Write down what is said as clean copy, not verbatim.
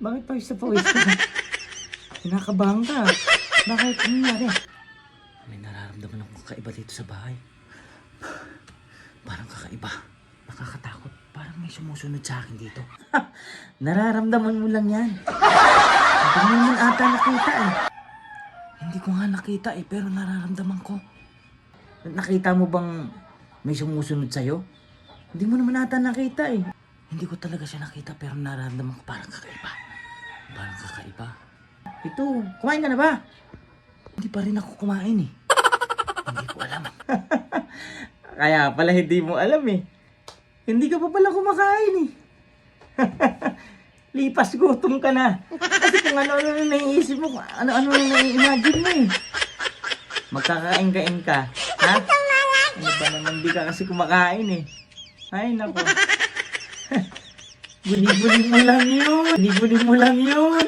Bakit pawis na pawis ka? Kinakabahan ka. Bakit? Ano nangyari? May nararamdaman akong kakaiba dito sa bahay. Parang kakaiba. Nakakatakot. Parang may sumusunod sa akin dito. Nararamdaman mo lang yan. Hindi mo naman ata nakita eh. Hindi ko nga nakita eh, pero nararamdaman ko. Nakita mo bang may sumusunod sa'yo? Hindi mo naman ata nakita eh. Hindi ko talaga siya nakita pero nararamdaman ko parang kakaiba. Parang kakaiba. Ito, kumain ka na ba? Hindi pa rin ako kumain eh. Hindi ko alam. Kaya pala hindi mo alam eh. Hindi ka pa pala kumakain eh. Lipas gutom ka na. Kasi kung ano-ano na naiisip mo, ano-ano na nai-imagine mo eh. Magkakain-kain ka. Ha? Ano ba naman di ka kasi kumakain eh. Ay nako. Buli-buli mo lang yun. Buli-buli mo lang yun.